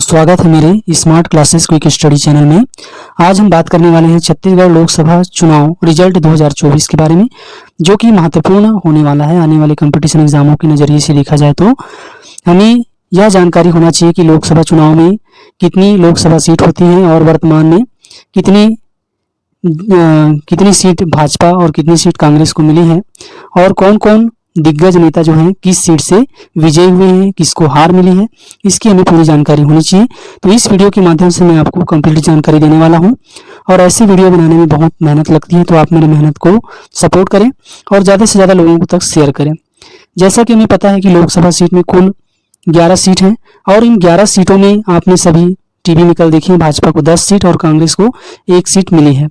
स्वागत है मेरे smart classes quick study channel में। आज हम बात करने वाले हैं छत्तीसगढ़ लोकसभा चुनाव रिजल्ट 2024 के बारे में, जो कि महत्वपूर्ण होने वाला है। आने वाले कंपटीशन एग्जामों के नज़रिए से देखा जाए तो हमें यह जानकारी होना चाहिए कि लोकसभा चुनाव में कितनी लोकसभा सीट होती हैं और वर्तमान में कितनी सीट भाजपा और कितनी सीट कांग्रेस को मिली है, और कौन कौन दिग्गज नेता जो हैं किस सीट से विजयी हुए हैं, किसको हार मिली है, इसकी हमें पूरी जानकारी होनी चाहिए। तो इस वीडियो के माध्यम से मैं आपको कंप्लीट जानकारी देने वाला हूं। और ऐसी वीडियो बनाने में बहुत मेहनत लगती है, तो आप मेरी मेहनत को सपोर्ट करें और ज़्यादा से ज़्यादा लोगों को तक शेयर करें। जैसा कि हमें पता है कि लोकसभा सीट में कुल 11 सीट हैं, और इन 11 सीटों में आपने सभी टीवी में कल देखी है, भाजपा को 10 सीट और कांग्रेस को 1 सीट मिली है।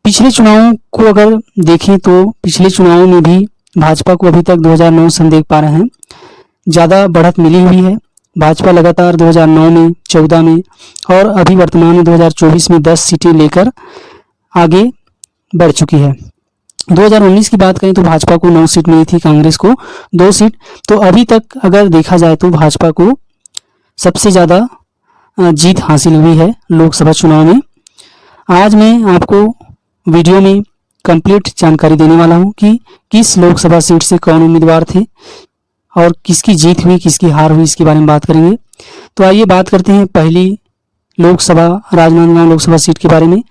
पिछले चुनावों को अगर देखें तो पिछले चुनावों में भी भाजपा को अभी तक 2009 से हम देख पा रहे हैं ज़्यादा बढ़त मिली हुई है। भाजपा लगातार 2009 में, 14 में और अभी वर्तमान में 2024 में 10 सीटें लेकर आगे बढ़ चुकी है। 2019 की बात करें तो भाजपा को 9 सीट मिली थी, कांग्रेस को 2 सीट। तो अभी तक अगर देखा जाए तो भाजपा को सबसे ज़्यादा जीत हासिल हुई है लोकसभा चुनाव में। आज मैं आपको वीडियो में कंप्लीट जानकारी देने वाला हूं कि किस लोकसभा सीट से कौन उम्मीदवार थे और किसकी जीत हुई, किसकी हार हुई, इसके बारे में बात करेंगे। तो आइए बात करते हैं पहली लोकसभा राजनांदगांव लोकसभा सीट के बारे में।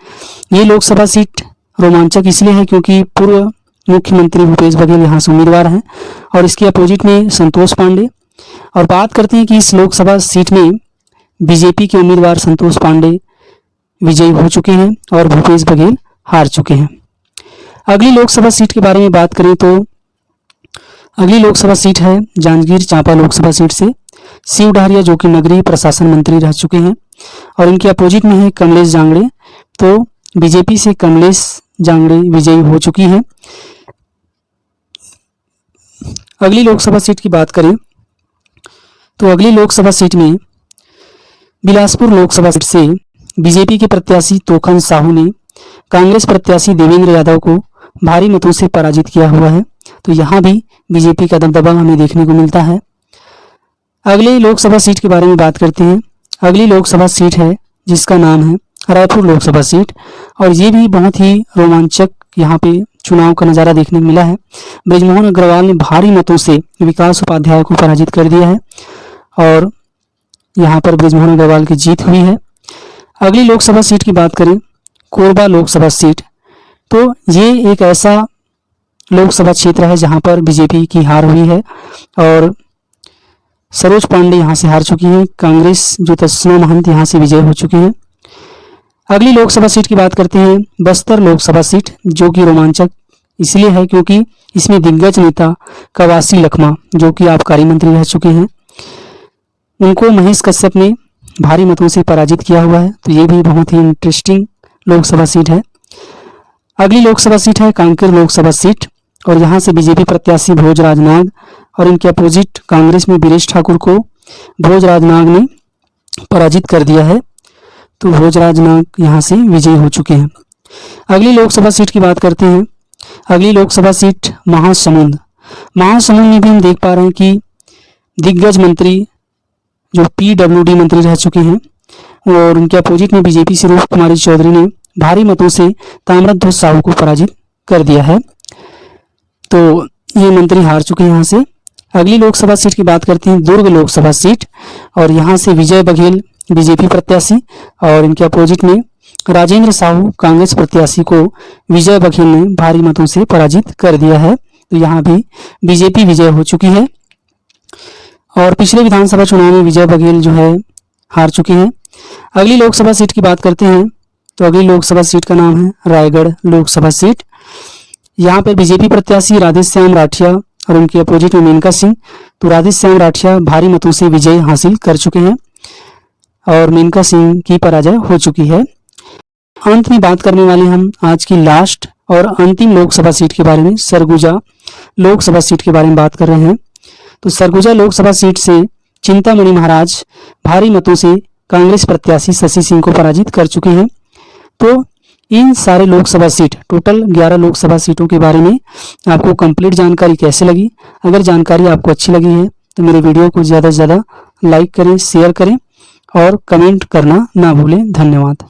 ये लोकसभा सीट रोमांचक इसलिए है क्योंकि पूर्व मुख्यमंत्री भूपेश बघेल यहाँ से उम्मीदवार हैं और इसके अपोजिट में संतोष पांडे। और बात करते हैं कि इस लोकसभा सीट में बीजेपी के उम्मीदवार संतोष पांडे विजयी हो चुके हैं और भूपेश बघेल हार चुके हैं। अगली लोकसभा सीट के बारे में बात करें तो अगली लोकसभा सीट है जांजगीर चांपा लोकसभा सीट से शिव डहरिया, जो कि नगरीय प्रशासन मंत्री रह चुके हैं, और इनके अपोजिट में है कमलेश जांगड़े। तो बीजेपी से कमलेश जांगड़े विजयी हो चुकी हैं। अगली लोकसभा सीट की बात करें तो अगली लोकसभा सीट में बिलासपुर लोकसभा सीट से बीजेपी के प्रत्याशी तोखन साहू ने कांग्रेस प्रत्याशी देवेंद्र यादव को भारी मतों से पराजित किया हुआ है। तो यहाँ भी बीजेपी का दबदबा हमें देखने को मिलता है। अगली लोकसभा सीट के बारे में बात करते हैं। अगली लोकसभा सीट है जिसका नाम है रायपुर लोकसभा सीट, और ये भी बहुत ही रोमांचक यहाँ पे चुनाव का नज़ारा देखने को मिला है। बृजमोहन अग्रवाल ने भारी मतों से विकास उपाध्याय को पराजित कर दिया है और यहाँ पर बृजमोहन अग्रवाल की जीत हुई है। अगली लोकसभा सीट की बात करें कोरबा लोकसभा सीट, तो ये एक ऐसा लोकसभा क्षेत्र है जहां पर बीजेपी की हार हुई है और सरोज पांडे यहां से हार चुकी हैं। कांग्रेस जो तस्मा महंत यहां से विजय हो चुकी हैं। अगली लोकसभा सीट की बात करते हैं बस्तर लोकसभा सीट, जो कि रोमांचक इसलिए है क्योंकि इसमें दिग्गज नेता कवासी लखमा, जो कि आबकारी मंत्री रह चुके हैं, उनको महेश कश्यप ने भारी मतों से पराजित किया हुआ है। तो ये भी बहुत ही इंटरेस्टिंग लोकसभा सीट है। अगली लोकसभा सीट है कांकेर लोकसभा सीट, और यहाँ से बीजेपी प्रत्याशी भोजराज नाग और इनके अपोजिट कांग्रेस में वीरेश ठाकुर को भोजराज नाग ने पराजित कर दिया है। तो भोजराज नाग यहाँ से विजयी हो चुके हैं। अगली लोकसभा सीट की बात करते हैं। अगली लोकसभा सीट महासमुंद में भी हम देख पा रहे हैं कि दिग्गज मंत्री जो PWD मंत्री रह चुके हैं और उनके अपोजिट में बीजेपी से रूप कुमारी चौधरी ने भारी मतों से ताम्रध्वज साहू को पराजित कर दिया है। तो ये मंत्री हार चुके हैं यहाँ से। अगली लोकसभा सीट की बात करते हैं दुर्ग लोकसभा सीट, और यहाँ से विजय बघेल बीजेपी प्रत्याशी और इनके अपोजिट में राजेंद्र साहू कांग्रेस प्रत्याशी को विजय बघेल ने भारी मतों से पराजित कर दिया है। तो यहाँ भी बीजेपी विजय हो चुकी है और पिछले विधानसभा चुनाव में विजय बघेल जो है हार चुके हैं। अगली लोकसभा सीट की बात करते हैं तो अगली लोकसभा सीट का नाम है रायगढ़ लोकसभा सीट। यहाँ पर बीजेपी प्रत्याशी राधेश्याम राठिया और उनके अपोजिट में मेनका सिंह। तो राधेश्याम राठिया भारी मतों से विजय हासिल कर चुके हैं और मेनका सिंह की पराजय हो चुकी है। अंत में बात करने वाले हम आज की लास्ट और अंतिम लोकसभा सीट के बारे में, सरगुजा लोकसभा सीट के बारे में बात कर रहे हैं। तो सरगुजा लोकसभा सीट से चिंतामणि महाराज भारी मतों से कांग्रेस प्रत्याशी शशि सिंह को पराजित कर चुके हैं। तो इन सारे लोकसभा सीट, टोटल 11 लोकसभा सीटों के बारे में आपको कंप्लीट जानकारी कैसे लगी? अगर जानकारी आपको अच्छी लगी है तो मेरे वीडियो को ज़्यादा से ज़्यादा लाइक करें, शेयर करें और कमेंट करना ना भूलें। धन्यवाद।